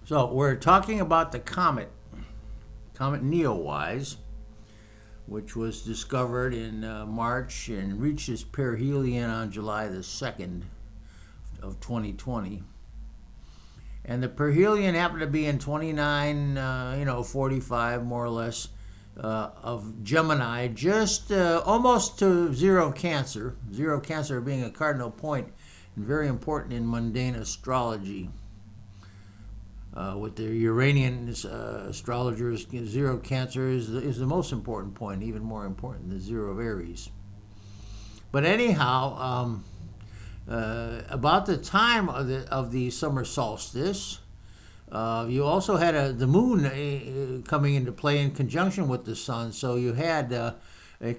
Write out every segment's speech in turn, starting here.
So we're talking about the comet Neowise, which was discovered in March and reached its perhelion on July the 2nd of 2020. And the perhelion happened to be in 29, 45 more or less of Gemini, just almost to zero of Cancer. Zero of Cancer being a cardinal point and very important in mundane astrology. With the Uranian astrologers, zero of Cancer is the most important point, even more important than zero of Aries. But anyhow, about the time of the summer solstice, you also had the moon coming into play in conjunction with the sun. So you had a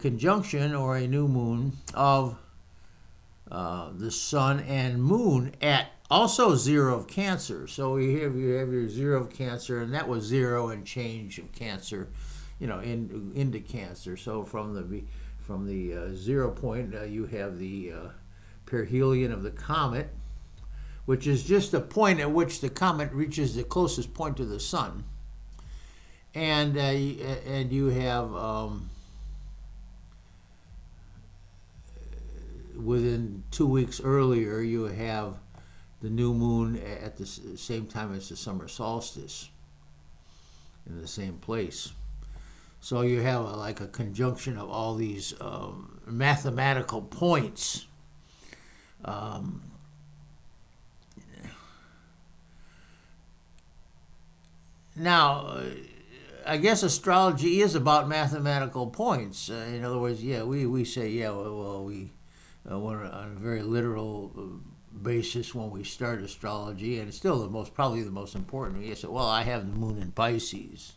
conjunction or a new moon of the sun and moon at also zero of Cancer. So you have your zero of Cancer, and that was zero and change of Cancer, into Cancer. So from the 0 point, you have the perhelion of the comet, which is just a point at which the comet reaches the closest point to the sun, and you have within 2 weeks earlier, you have the new moon at the same time as the summer solstice in the same place. So you have like a conjunction of all these mathematical points. Now, I guess astrology is about mathematical points. In other words, we say, we on a very literal basis when we start astrology, and it's still probably the most important. You say, well, I have the moon in Pisces.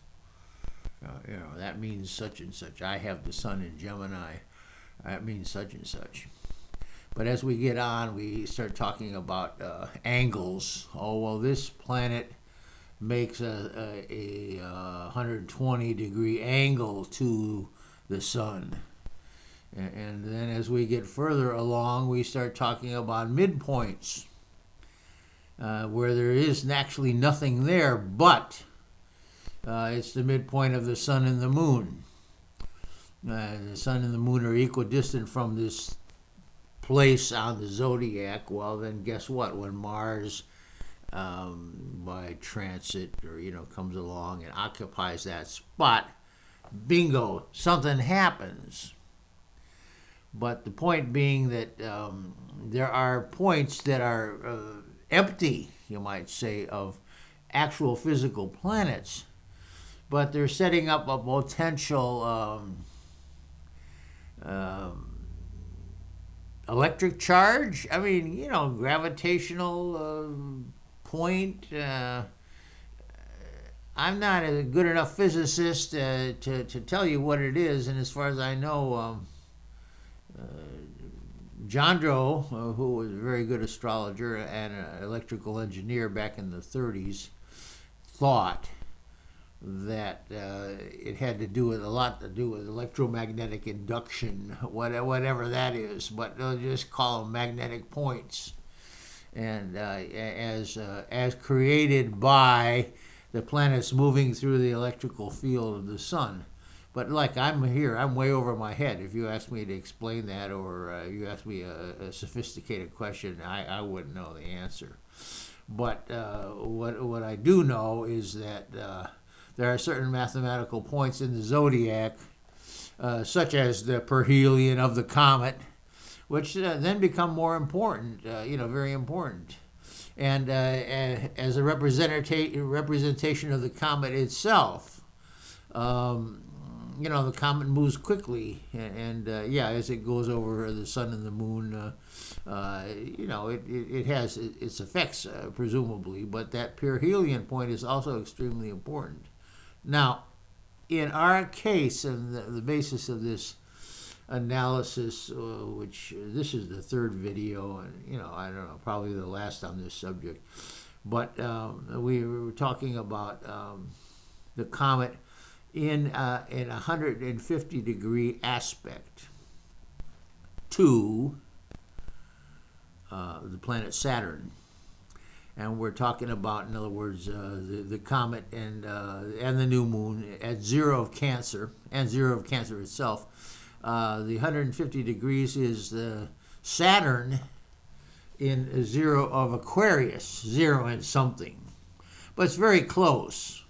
That means such and such. I have the sun in Gemini. That means such and such. But as we get on, we start talking about angles. Oh, well, this planet makes a 120-degree angle to the sun. And then as we get further along, we start talking about midpoints, where there is actually nothing there, but it's the midpoint of the sun and the moon. The sun and the moon are equidistant from this place on the zodiac. Well, then guess what? When Mars, by transit or comes along and occupies that spot, bingo, something happens. But the point being that there are points that are empty, you might say, of actual physical planets, but they're setting up a potential electric charge. I mean, gravitational point. I'm not a good enough physicist to tell you what it is, and as far as I know, Jandro, who was a very good astrologer and an electrical engineer back in the 30s, thought that it had a lot to do with electromagnetic induction, whatever that is, but they'll just call them magnetic points, and as created by the planets moving through the electrical field of the sun. But like I'm way over my head. If you ask me to explain that, or you ask me a sophisticated question, I wouldn't know the answer. But what I do know is that there are certain mathematical points in the zodiac, such as the perhelion of the comet, which then become more important, very important. And as a representation of the comet itself, the comet moves quickly, and as it goes over the sun and the moon, it has its effects, presumably, but that perhelion point is also extremely important. Now, in our case, and the basis of this analysis, which this is the third video, and I don't know, probably the last on this subject, but we were talking about the comet in a 150-degree aspect to the planet Saturn. and we're talking about, in other words, the comet and the new moon at 0 of Cancer and 0 of Cancer itself. The 150 degrees is the Saturn in 0 of Aquarius, 0 and something, but it's very close.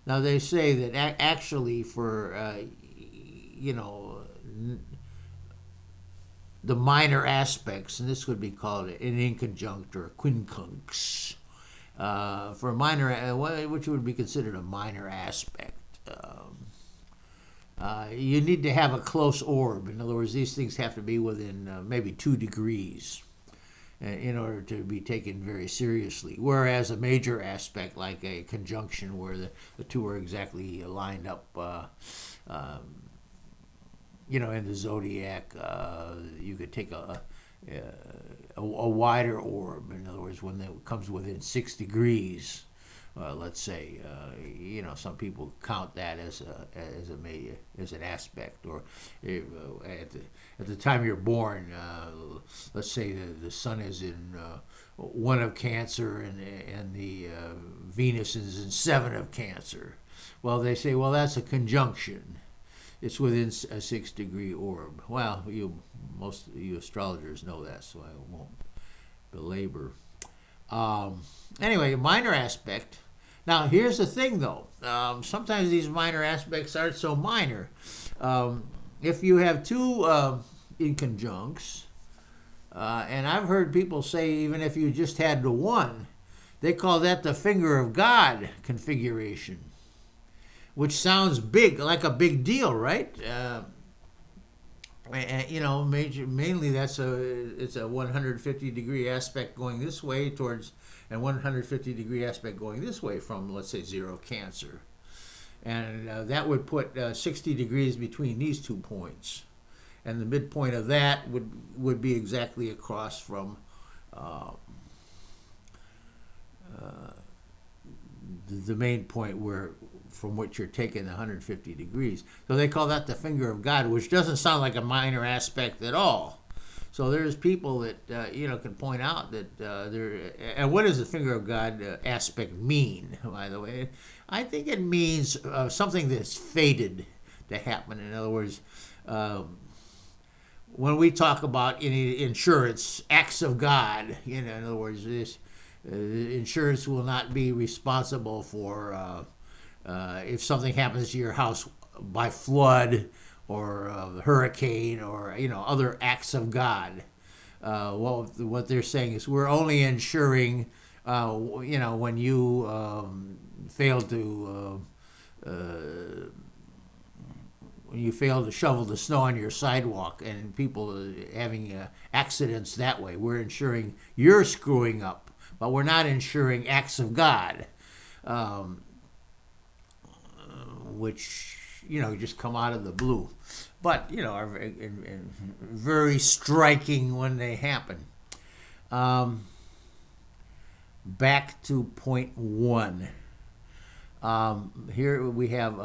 Now they say that actually for the minor aspects, and this would be called an inconjunct or a quincunx, for a minor, which would be considered a minor aspect. You need to have a close orb. In other words, these things have to be within maybe 2 degrees in order to be taken very seriously. Whereas a major aspect, like a conjunction where the two are exactly lined up, in the zodiac, you could take a wider orb. In other words, when it comes within 6 degrees, let's say, some people count that as an aspect. Or at the time you're born, let's say the sun is in 1 of Cancer and the Venus is in 7 of Cancer. Well, they say, well, that's a conjunction. It's within a 6 degree orb. Well, most of you astrologers know that, so I won't belabor. Anyway, minor aspect. Now, here's the thing, though. Sometimes these minor aspects aren't so minor. If you have 2 inconjuncts, and I've heard people say even if you just had the 1, they call that the finger of God configuration, which sounds big, like a big deal, right? Mainly it's a 150 degree aspect going this way towards, and 150 degree aspect going this way from, let's say, 0 Cancer. And that would put 60 degrees between these 2 points. And the midpoint of that would be exactly across from the main point from which you're taking 150 degrees. So they call that the finger of God, which doesn't sound like a minor aspect at all. So there's people that can point out that and what does the finger of God aspect mean, by the way? I think it means something that's fated to happen. In other words, when we talk about insurance, acts of God, in other words, this insurance will not be responsible for if something happens to your house by flood or hurricane or other acts of God. What they're saying is we're only insuring when you fail to shovel the snow on your sidewalk and people having accidents that way. We're insuring you're screwing up, but we're not insuring acts of God, which just come out of the blue, but are very striking when they happen. Back to point 1. Here we have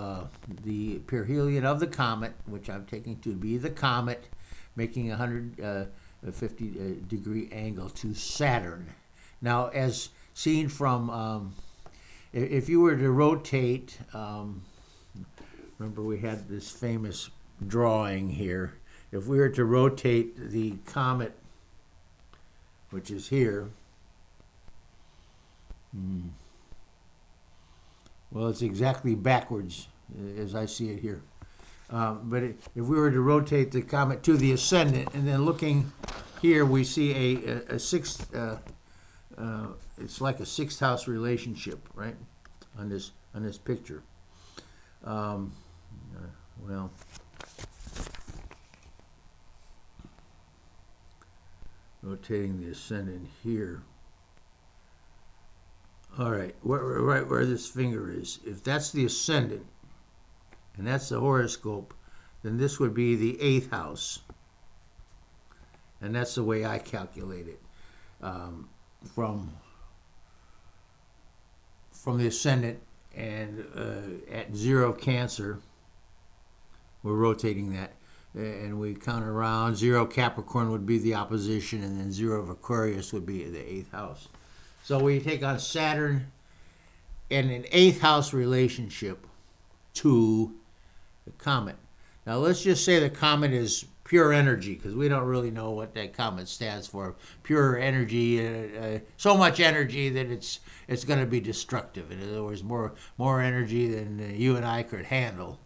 the perhelion of the comet, which I'm taking to be the comet, making a 150 degree angle to Saturn. Now, as seen from, if you were to rotate, remember we had this famous drawing here. If we were to rotate the comet, which is here, well, it's exactly backwards as I see it here. But if we were to rotate the comet to the ascendant, and then looking here, we see a sixth, it's like a sixth house relationship, right, on this picture. Well, rotating the ascendant here. All right, right where this finger is. If that's the ascendant, and that's the horoscope, then this would be the 8th house. And that's the way I calculate it. From the ascendant, and at 0 Cancer, we're rotating that. And we count around. 0 Capricorn would be the opposition, and then 0 of Aquarius would be the 8th house. So we take on Saturn in an 8th house relationship to the comet. Now let's just say the comet is pure energy, because we don't really know what that comet stands for. Pure energy, so much energy that it's going to be destructive. In other words, more energy than you and I could handle,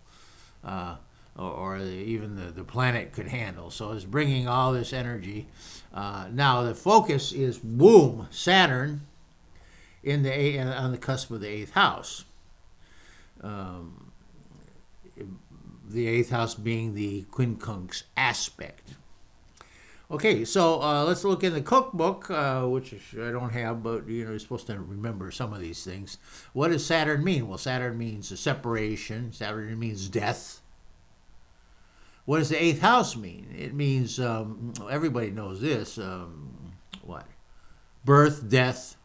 or even the planet could handle. So it's bringing all this energy. Now the focus is boom, Saturn on the cusp of the 8th house. The 8th house being the quincunx aspect. Okay, so let's look in the cookbook, which I don't have, but you're supposed to remember some of these things. What does Saturn mean? Well, Saturn means a separation. Saturn means death. What does the 8th house mean? It means, everybody knows this, what? Birth, death,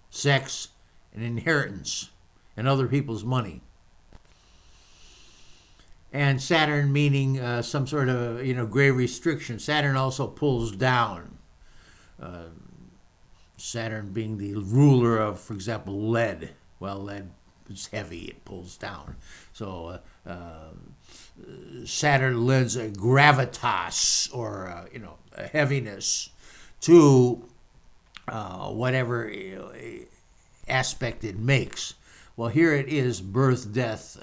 sex, and inheritance, and other people's money. And Saturn meaning some sort of, grave restriction. Saturn also pulls down. Saturn being the ruler of, for example, lead. Well, lead is heavy, it pulls down. So Saturn lends a gravitas, or, a heaviness to whatever aspect it makes. Well, here it is, birth, death,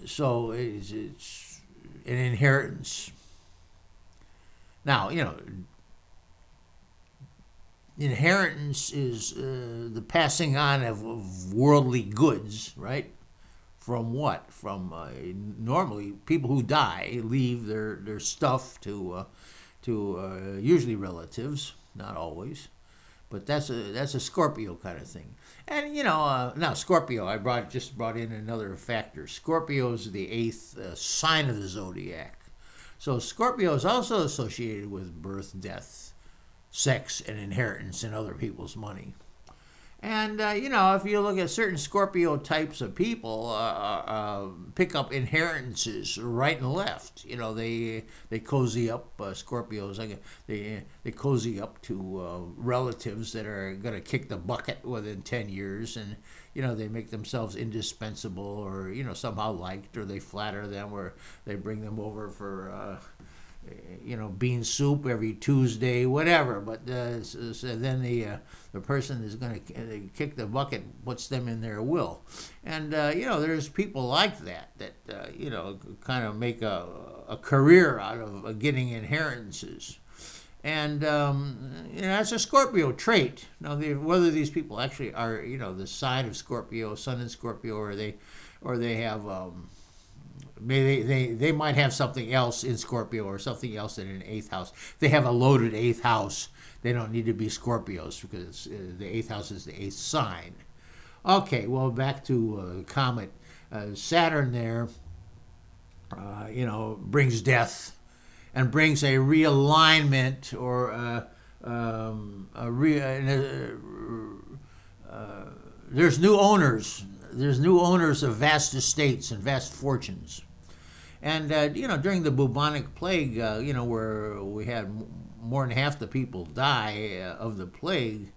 so it's an inheritance. Now, inheritance is the passing on of worldly goods, right? From what? From normally people who die leave their stuff to usually relatives, not always. But that's a Scorpio kind of thing. And, now Scorpio, I just brought in another factor. Scorpio is the 8th sign of the zodiac. So Scorpio is also associated with birth, death, sex, and inheritance, and other people's money. And, if you look at certain Scorpio types of people, pick up inheritances right and left. They cozy up, Scorpios, they cozy up to relatives that are going to kick the bucket within 10 years. And, they make themselves indispensable, or, somehow liked, or they flatter them, or they bring them over for bean soup every Tuesday, whatever. But so then the person is going to kick the bucket, puts them in their will. And, there's people like that kind of make a career out of getting inheritances. And, that's a Scorpio trait. Now, whether these people actually are, the sign of Scorpio, sun in Scorpio, or they have... They might have something else in Scorpio, or something else in an 8th house. If they have a loaded 8th house, they don't need to be Scorpios, because the 8th house is the 8th sign. Okay, well, back to Comet. Saturn there, brings death, and brings a realignment, or there's new owners. There's new owners of vast estates and vast fortunes. And, during the bubonic plague, where we had more than half the people die of the plague,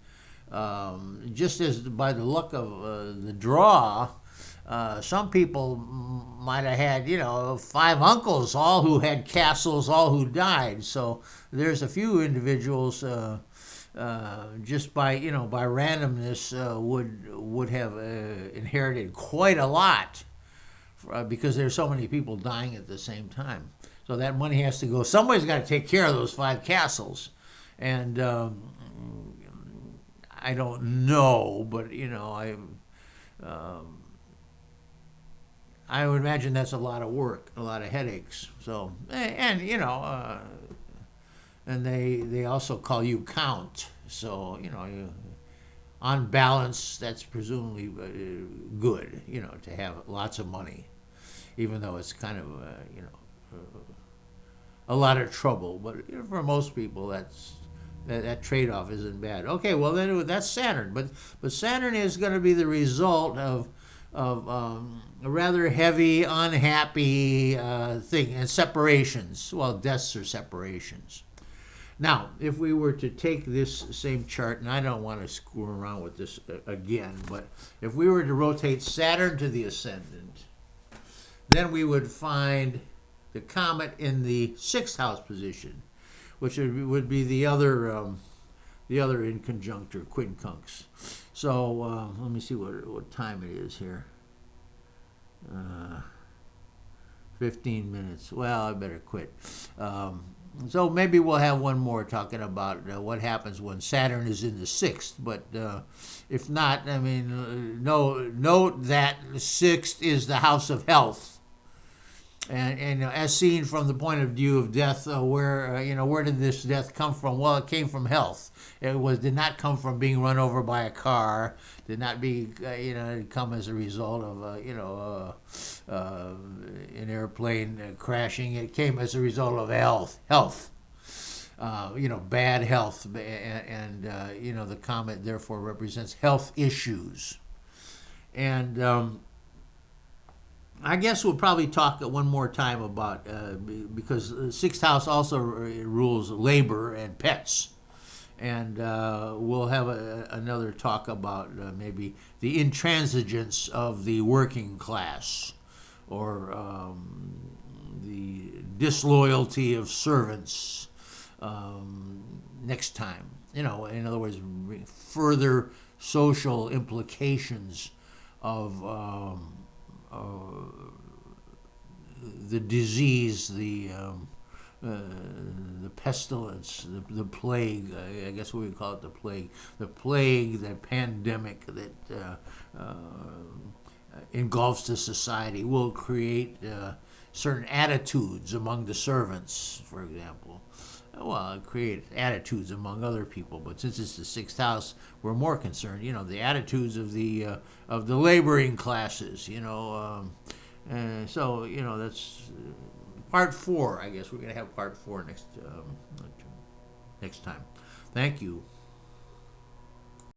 just as by the luck of the draw, some people might have had, 5 uncles, all who had castles, all who died. So there's a few individuals just by randomness would have inherited quite a lot, because there's so many people dying at the same time. So that money has to go. Somebody's got to take care of those 5 castles. And I don't know, but I would imagine that's a lot of work, a lot of headaches. So, and and they also call you count. So, on balance, that's presumably good, to have lots of money, even though it's kind of, a lot of trouble. But for most people, that trade-off isn't bad. Okay, well, then that's Saturn. But Saturn is going to be the result of a rather heavy, unhappy thing, and separations. Well, deaths are separations. Now, if we were to take this same chart, and I don't want to screw around with this again, but if we were to rotate Saturn to the ascendant, then we would find the comet in the sixth house position, which would be the other inconjunct or quincunx. So let me see what time it is here. 15 minutes. Well, I better quit. So maybe we'll have one more talking about what happens when Saturn is in the sixth. But if not, I mean, note that the sixth is the house of health. And as seen from the point of view of death, where did this death come from? Well, it came from health. Did not come from being run over by a car. Did not come as a result of an airplane crashing. It came as a result of health. Bad health, and the comet therefore represents health issues. And I guess we'll probably talk one more time about, because the sixth house also rules labor and pets. And we'll have another talk about maybe the intransigence of the working class, or the disloyalty of servants next time. In other words, further social implications of the disease, the pestilence, the plague. I guess we would call it the plague, the pandemic that engulfs the society will create certain attitudes among the servants, for example. Well, it creates attitudes among other people, but since it's the sixth house, we're more concerned. The attitudes of the laboring classes. So that's part 4. I guess we're going to have part 4 next time. Thank you.